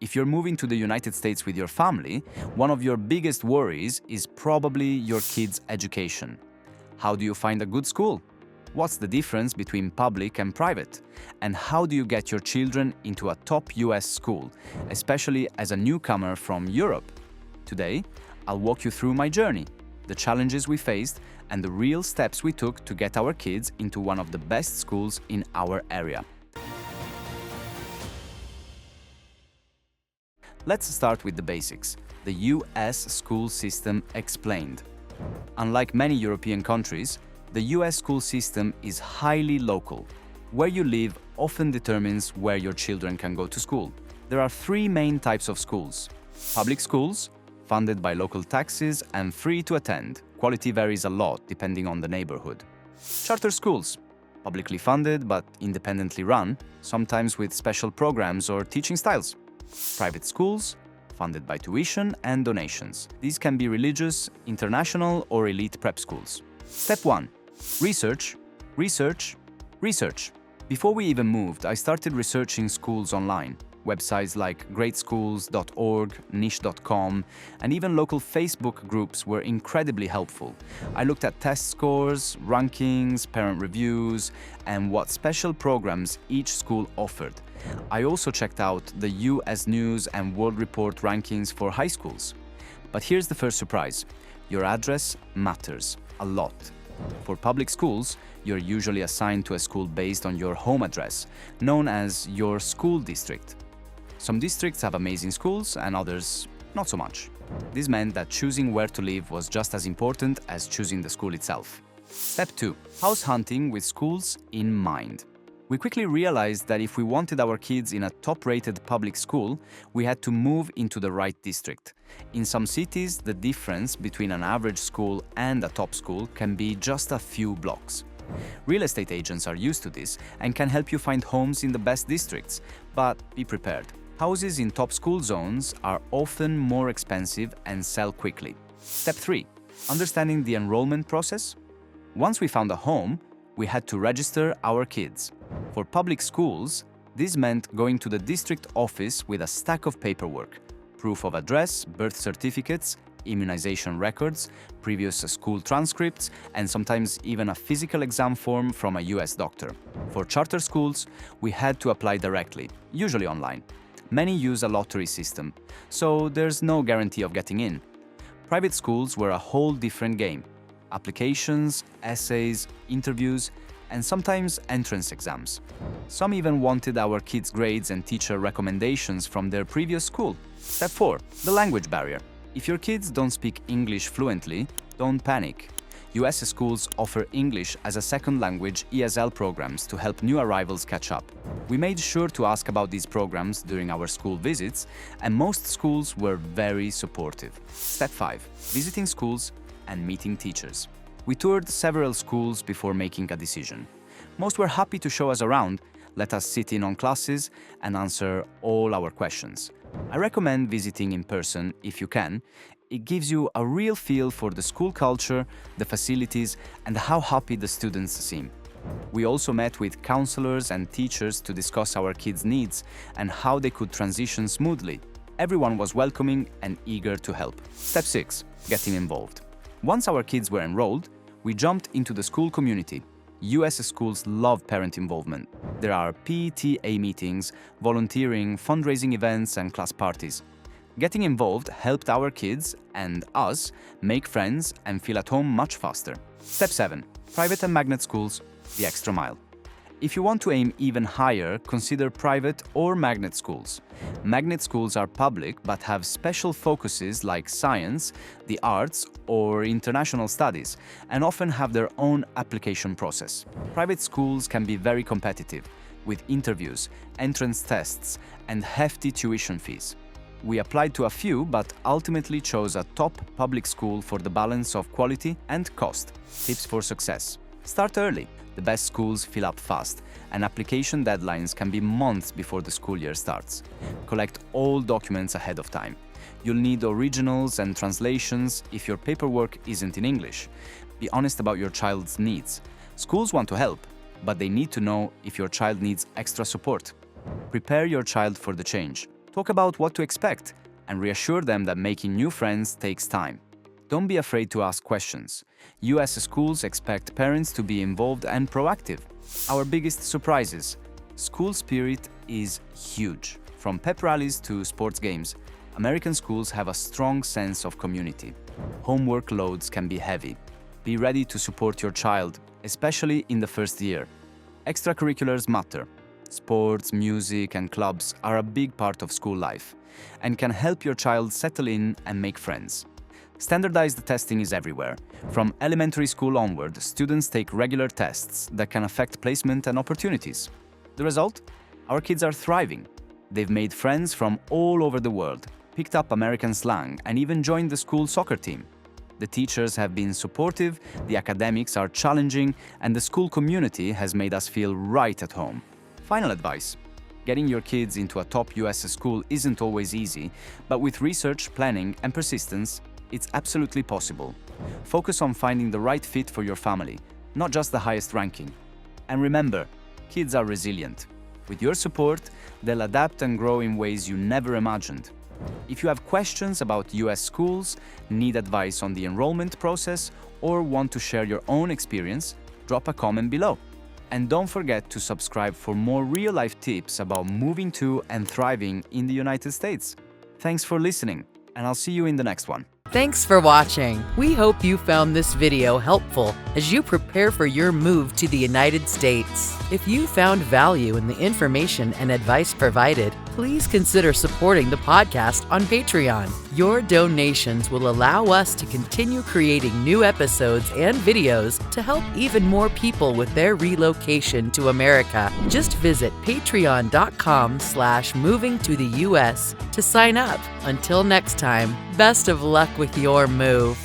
If you're moving to the United States with your family, one of your biggest worries is probably your kids' education. How do you find a good school? What's the difference between public and private? And how do you get your children into a top US school, especially as a newcomer from Europe? Today, I'll walk you through my journey, the challenges we faced, and the real steps we took to get our kids into one of the best schools in our area. Let's start with the basics, the US school system explained. Unlike many European countries, the US school system is highly local. Where you live often determines where your children can go to school. There are three main types of schools. Public schools, funded by local taxes and free to attend. Quality varies a lot depending on the neighborhood. Charter schools, publicly funded but independently run, sometimes with special programs or teaching styles. Private schools, funded by tuition and donations. These can be religious, international, or elite prep schools. Step 1. Research, research, research. Before we even moved, I started researching schools online. Websites like greatschools.org, niche.com, and even local Facebook groups were incredibly helpful. I looked at test scores, rankings, parent reviews, and what special programs each school offered. I also checked out the US News and World Report rankings for high schools. But here's the first surprise. Your address matters a lot. For public schools, you're usually assigned to a school based on your home address, known as your school district. Some districts have amazing schools and others not so much. This meant that choosing where to live was just as important as choosing the school itself. Step 2. House hunting with schools in mind. We quickly realized that if we wanted our kids in a top-rated public school, we had to move into the right district. In some cities, the difference between an average school and a top school can be just a few blocks. Real estate agents are used to this and can help you find homes in the best districts, but be prepared. Houses in top school zones are often more expensive and sell quickly. Step 3. Understanding the enrollment process. Once we found a home, we had to register our kids. For public schools, this meant going to the district office with a stack of paperwork, proof of address, birth certificates, immunization records, previous school transcripts, and sometimes even a physical exam form from a US doctor. For charter schools, we had to apply directly, usually online. Many use a lottery system, so there's no guarantee of getting in. Private schools were a whole different game. Applications, essays, interviews, and sometimes entrance exams. Some even wanted our kids' grades and teacher recommendations from their previous school. Step 4. The language barrier. If your kids don't speak English fluently, don't panic. US schools offer English as a second language ESL programs to help new arrivals catch up. We made sure to ask about these programs during our school visits, and most schools were very supportive. Step 5. Visiting schools and meeting teachers. We toured several schools before making a decision. Most were happy to show us around, let us sit in on classes, and answer all our questions. I recommend visiting in person if you can. It gives you a real feel for the school culture, the facilities, and how happy the students seem. We also met with counselors and teachers to discuss our kids' needs and how they could transition smoothly. Everyone was welcoming and eager to help. Step 6. Getting involved. Once our kids were enrolled, we jumped into the school community. US schools love parent involvement. There are PTA meetings, volunteering, fundraising events, and class parties. Getting involved helped our kids and us make friends and feel at home much faster. Step 7. Private and magnet schools, the extra mile. If you want to aim even higher, consider private or magnet schools. Magnet schools are public but have special focuses like science, the arts, or international studies, and often have their own application process. Private schools can be very competitive, with interviews, entrance tests, and hefty tuition fees. We applied to a few, but ultimately chose a top public school for the balance of quality and cost. Tips for success. Start early. The best schools fill up fast, and application deadlines can be months before the school year starts. Collect all documents ahead of time. You'll need originals and translations if your paperwork isn't in English. Be honest about your child's needs. Schools want to help, but they need to know if your child needs extra support. Prepare your child for the change. Talk about what to expect and reassure them that making new friends takes time. Don't be afraid to ask questions. US schools expect parents to be involved and proactive. Our biggest surprises. School spirit is huge. From pep rallies to sports games, American schools have a strong sense of community. Homework loads can be heavy. Be ready to support your child, especially in the first year. Extracurriculars matter. Sports, music, and clubs are a big part of school life and can help your child settle in and make friends. Standardized testing is everywhere. From elementary school onward, students take regular tests that can affect placement and opportunities. The result? Our kids are thriving. They've made friends from all over the world, picked up American slang, and even joined the school soccer team. The teachers have been supportive, the academics are challenging, and the school community has made us feel right at home. Final advice. Getting your kids into a top US school isn't always easy, but with research, planning, and persistence, it's absolutely possible. Focus on finding the right fit for your family, not just the highest ranking. And remember, kids are resilient. With your support, they'll adapt and grow in ways you never imagined. If you have questions about US schools, need advice on the enrollment process, or want to share your own experience, drop a comment below. And don't forget to subscribe for more real-life tips about moving to and thriving in the United States. Thanks for listening, and I'll see you in the next one. Thanks for watching. We hope you found this video helpful as you prepare for your move to the United States. If you found value in the information and advice provided, please consider supporting the podcast on Patreon. Your donations will allow us to continue creating new episodes and videos to help even more people with their relocation to America. Just visit patreon.com/movingtotheus to sign up. Until next time, best of luck with your move.